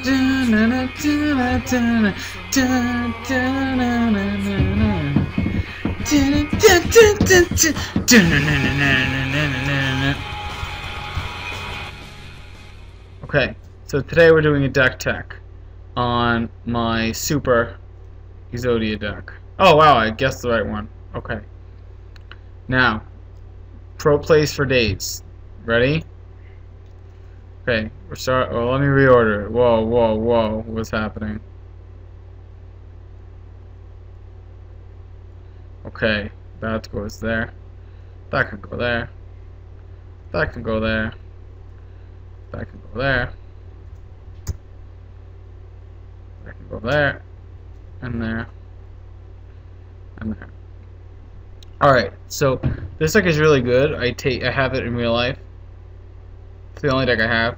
Okay, so today we're doing a deck tech on my super Exodia deck. Oh wow, I guessed the right one. Okay. Now, pro plays for days. Ready? Okay, we're start. Well, let me reorder it. Whoa, whoa, whoa! What's happening? Okay, that goes there. That can go there. That can go there. That can go there. That can go there. And there. And there. Alright, so this deck is really good. I have it in real life. It's the only deck I have.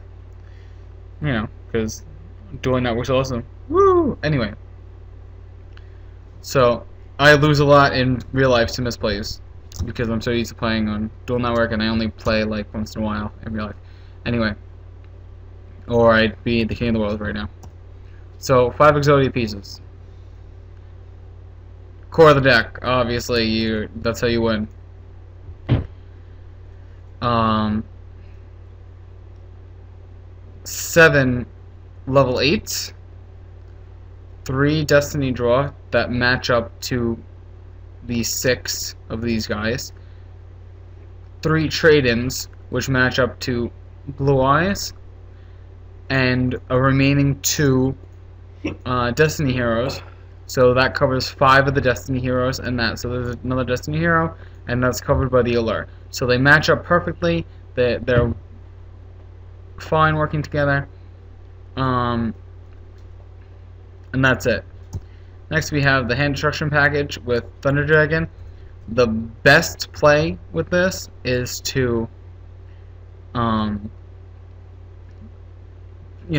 You know, because dueling network's awesome. Woo! Anyway. So I lose a lot in real life to misplays because I'm so used to playing on dual network and I only play like once in a while in real life. Anyway. Or I'd be the king of the world right now. So 5 Exodia pieces. Core of the deck, obviously that's how you win. 7 level 8s, 3 destiny draw that match up to the 6 of these guys, 3 trade-ins which match up to Blue Eyes, and a remaining 2 Destiny Heroes. So that covers 5 of the Destiny Heroes and that. So there's another Destiny Hero, and that's covered by the alert. So they match up perfectly. They're fine working together. And that's it. Next we have the hand destruction package with Thunder Dragon. The best play with this is to you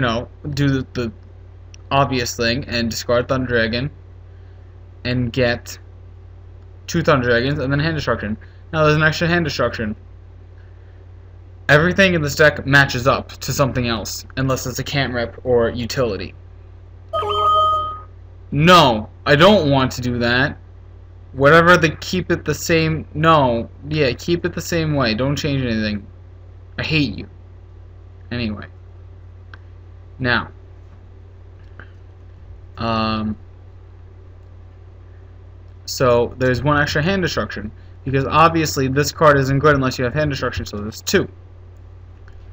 know, do the obvious thing and discard Thunder Dragon and get 2 Thunder Dragons and then hand destruction. Now there's an extra hand destruction. Everything in this deck matches up to something else unless it's a cantrip or utility. No, I don't want to do that. Whatever the keep it the same. No, yeah, keep it the same way. Don't change anything. I hate you. Anyway. Now. So there's 1 extra hand destruction because obviously this card isn't good unless you have hand destruction, so there's 2.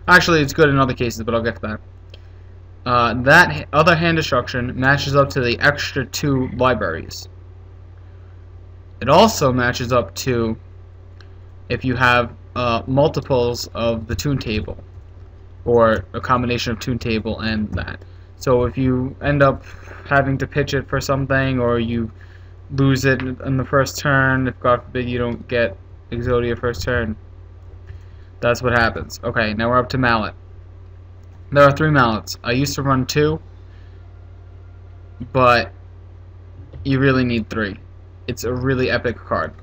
Actually, it's good in other cases, but I'll get to that. That other hand destruction matches up to the extra 2 libraries. It also matches up to if you have multiples of the Toon Table, or a combination of Toon Table and that. So if you end up having to pitch it for something, or you lose it in the first turn, if God forbid you don't get Exodia first turn, that's what happens. Okay, now we're up to Mallet. There are 3 Mallets. I used to run 2, but you really need 3. It's a really epic card.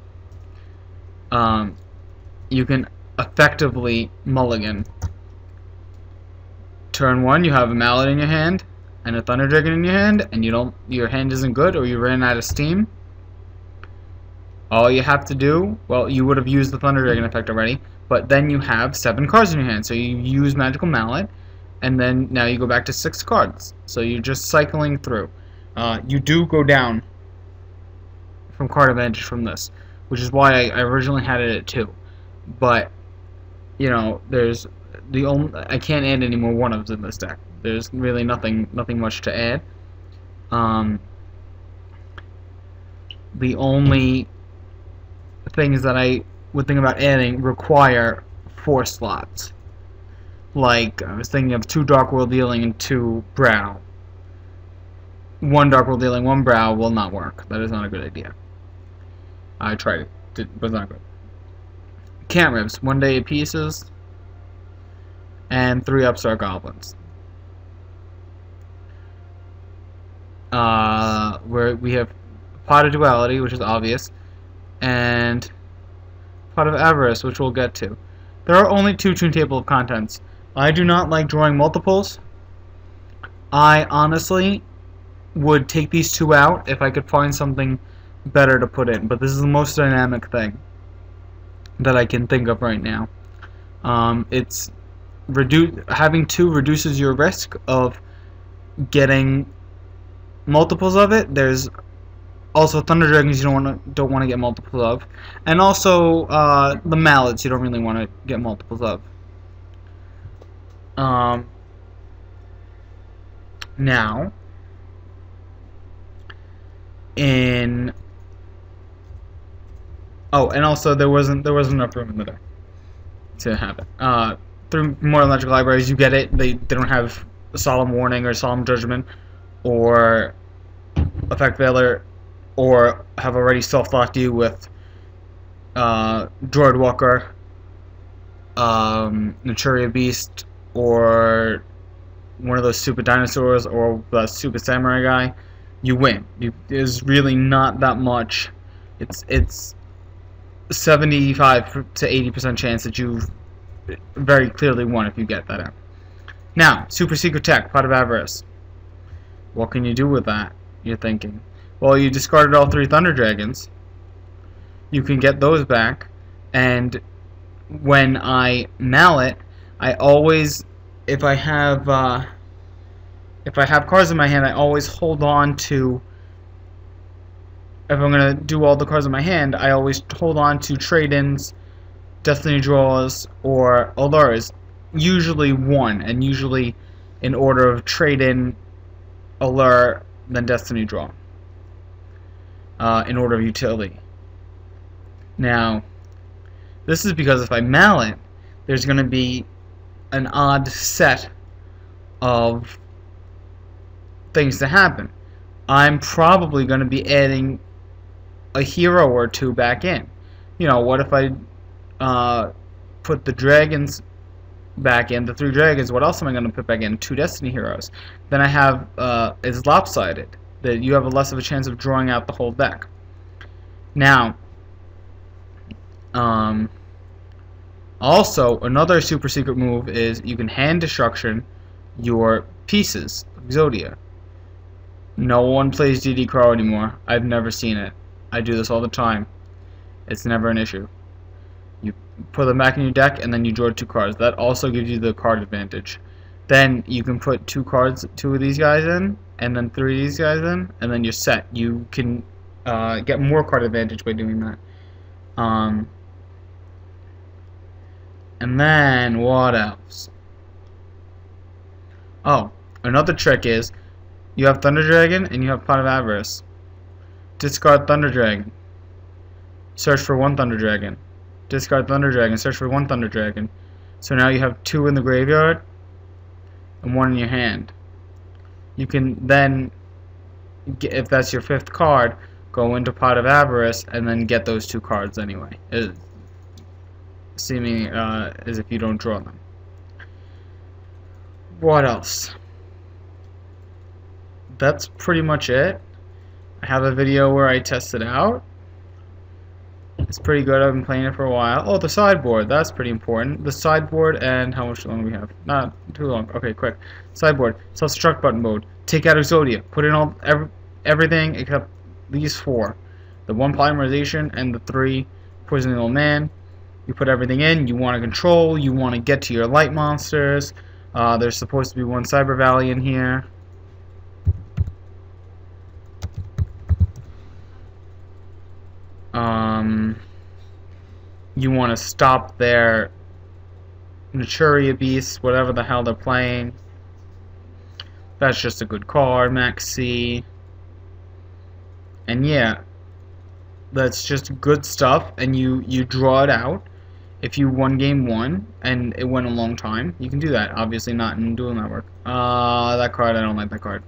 You can effectively mulligan. Turn 1, you have a Mallet in your hand and a Thunder Dragon in your hand, and your hand isn't good, or you ran out of steam. All you have to do, well, you would have used the Thunder Dragon effect already, but then you have 7 cards in your hand. So you use Magical Mallet, and then now you go back to 6 cards. So you're just cycling through. You do go down from card advantage from this, which is why I originally had it at 2. But you know, there's I can't add any more 1-ofs in this deck. There's really nothing much to add. The only things that I would think about adding require 4 slots. Like, I was thinking of 2 Dark World Dealing and 2 Brow. 1 Dark World Dealing, 1 Brow will not work. That is not a good idea. I tried it, it was not good. Cantrips, 1 day pieces, and 3 Upstart Goblins. Where we have Pot of Duality, which is obvious, and Pot of Avarice, which we'll get to. There are only 2 Toon Table of Contents. I do not like drawing multiples, I honestly would take these two out if I could find something better to put in, but this is the most dynamic thing that I can think of right now. It's having two reduces your risk of getting multiples of it. There's also Thunder Dragons you don't want to get multiples of, and also the Mallets you don't really want to get multiples of. Now, and also there wasn't enough room in the deck to have it. Through more logical libraries, you get it. They don't have Solemn Warning or Solemn Judgment or Effect Veiler, or have already self-locked you with Droid Walker, Naturia Beast, or one of those stupid dinosaurs, or the stupid samurai guy. You win. There's really not that much. It's 75 to 80% chance that you very clearly won if you get that out. Now, Super Secret Tech, Pot of Avarice. What can you do with that, you're thinking? Well, you discarded all 3 Thunder Dragons. You can get those back, and when I mallet, I always, if I have cards in my hand, I always hold on to, if I'm going to do all the cards in my hand, I always hold on to trade-ins, Destiny Draws, or Allures. Usually one, and usually in order of trade-in, Allure, then Destiny Draw. In order of utility. Now, this is because if I mallet, there's going to be an odd set of things to happen. I'm probably going to be adding a hero or two back in. You know, what if I put the dragons back in, the 3 dragons? What else am I going to put back in? 2 Destiny heroes. Then I have it's lopsided, that you have a less of a chance of drawing out the whole deck. Now, also another super secret move is you can hand destruction your pieces of Exodia. No one plays DD Crow anymore. I've never seen it. I do this all the time. It's never an issue. You put them back in your deck, and then you draw 2 cards. That also gives you the card advantage. Then you can put 2 of these guys in, and then 3 of these guys in, and then you're set. You can get more card advantage by doing that. And then what else? Oh, another trick is you have Thunder Dragon and you have Pot of Avarice. Discard Thunder Dragon. Search for 1 Thunder Dragon. Discard Thunder Dragon. Search for 1 Thunder Dragon. So now you have 2 in the graveyard and 1 in your hand. You can then, if that's your 5th card, go into Pot of Avarice and then get those 2 cards anyway. Seeming as if you don't draw them. What else? That's pretty much it. I have a video where I test it out. It's pretty good. I've been playing it for a while. Oh, the sideboard. That's pretty important. The sideboard, and how much longer do we have? Not too long. Okay, quick. Sideboard. Self-destruct button mode. Take out Exodia. Put in everything except these 4. The 1 polymerization and the 3 poisoning old man. You put everything in. You want to control. You want to get to your light monsters. There's supposed to be 1 Cyber Valley in here. You want to stop their Naturia Beasts, whatever the hell they're playing. That's just a good card, Max C. And yeah, that's just good stuff, and you draw it out. If you won game 1 and it went a long time, you can do that. Obviously not in Dual Network. That card, I don't like that card.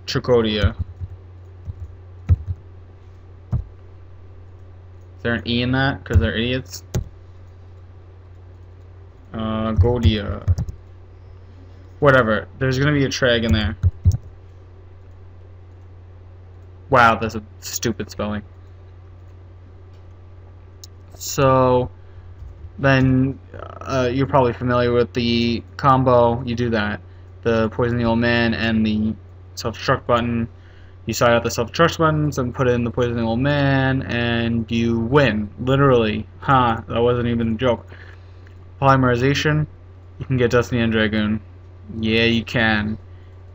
Tricodia. Is there an E in that? Because they're idiots. Godia. Whatever. There's gonna be a Treg in there. Wow, that's a stupid spelling. So then you're probably familiar with the combo. You do that. the Poison the Old Man and the self-destruct button. You side out the self-destruct buttons and put in the Poison the Old Man, and you win. Literally. Ha, that wasn't even a joke. Polymerization, you can get Destiny and Dragoon. Yeah, you can.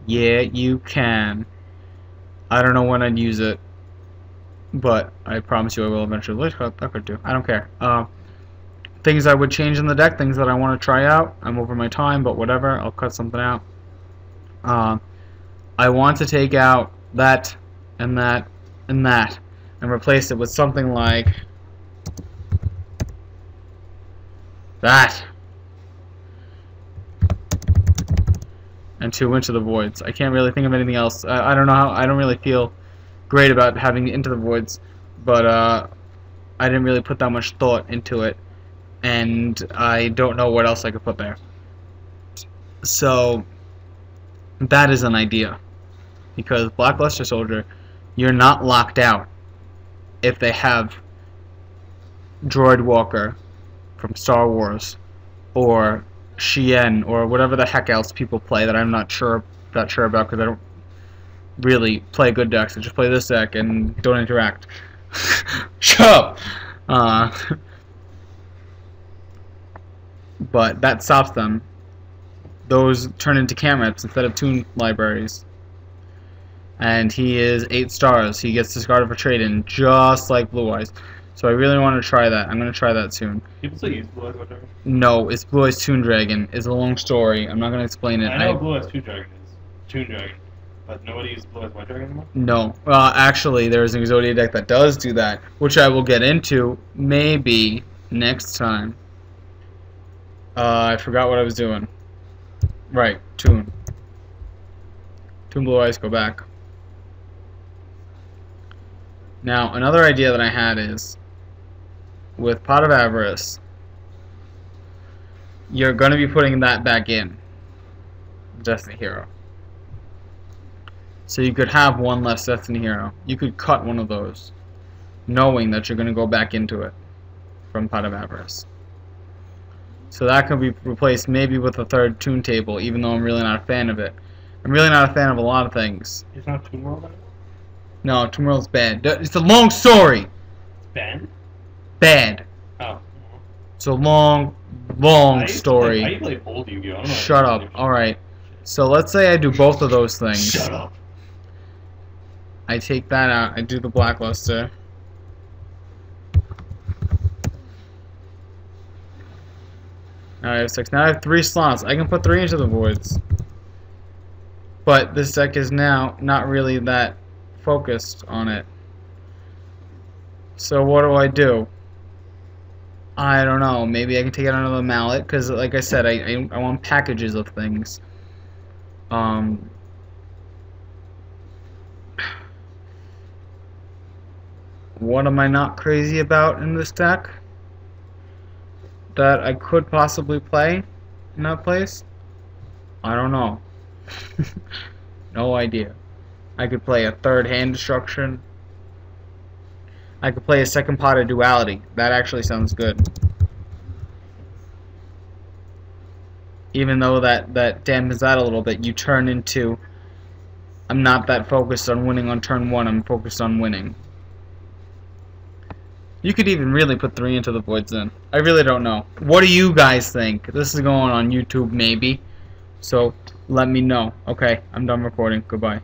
Yeah, you can. I don't know when I'd use it, but I promise you I will eventually. That could do. I don't care. Things I would change in the deck, things that I want to try out. I'm over my time, but whatever. I'll cut something out. I want to take out that and that and that and replace it with something like that. And 2 Into the Voids. I can't really think of anything else. I don't know how. I don't really feel great about having Into the Voids, but I didn't really put that much thought into it, and I don't know what else I could put there. So that is an idea, because Black Luster Soldier, you're not locked out if they have Droid Walker from Star Wars, or Shien, or whatever the heck else people play that I'm not sure about, because I don't really play good decks. I just play this deck and don't interact. Shut up! But that stops them. Those turn into Camreps instead of Toon Libraries. And he is 8 stars. He gets discarded for trade-in, just like Blue Eyes. So I really want to try that. I'm going to try that soon. People still use Blue Eyes White Dragon? No, it's Blue Eyes Toon Dragon. It's a long story. I'm not going to explain it. I know Blue Eyes Toon Dragon is. Toon Dragon. But nobody uses Blue Eyes White Dragon anymore? No. Actually, there's an Exodia deck that does do that, which I will get into maybe next time. I forgot what I was doing. Right, Toon. Toon Blue Eyes, go back. Now, another idea that I had is, with Pot of Avarice, you're going to be putting that back in, Destiny Hero. So you could have one less Destiny Hero. You could cut one of those, knowing that you're going to go back into it from Pot of Avarice. So that could be replaced maybe with a third Toon Table, even though I'm really not a fan of it. I'm really not a fan of a lot of things. It's not Toon World anymore? No, Toon World's bad. It's a long story! It's bad? Bad. Oh. It's a long story. I play old Yu-Gi-Oh! Shut up. Alright. So let's say I do both of those things. Shut up. I take that out. I do the Blackluster. Now I have 6. Now I have 3 slots. I can put 3 Into the Voids. But this deck is now not really that focused on it. So what do? I don't know. Maybe I can take out another mallet, because like I said, I want packages of things. What am I not crazy about in this deck that I could possibly play in that place? I don't know. No idea. I could play a third Hand Destruction. I could play a second Pot of Duality. That actually sounds good. Even though that dampens that a little bit, you turn into, I'm not that focused on winning on turn 1, I'm focused on winning. You could even really put 3 Into the Voids in. I really don't know. What do you guys think? This is going on YouTube maybe. So let me know. Okay, I'm done recording. Goodbye.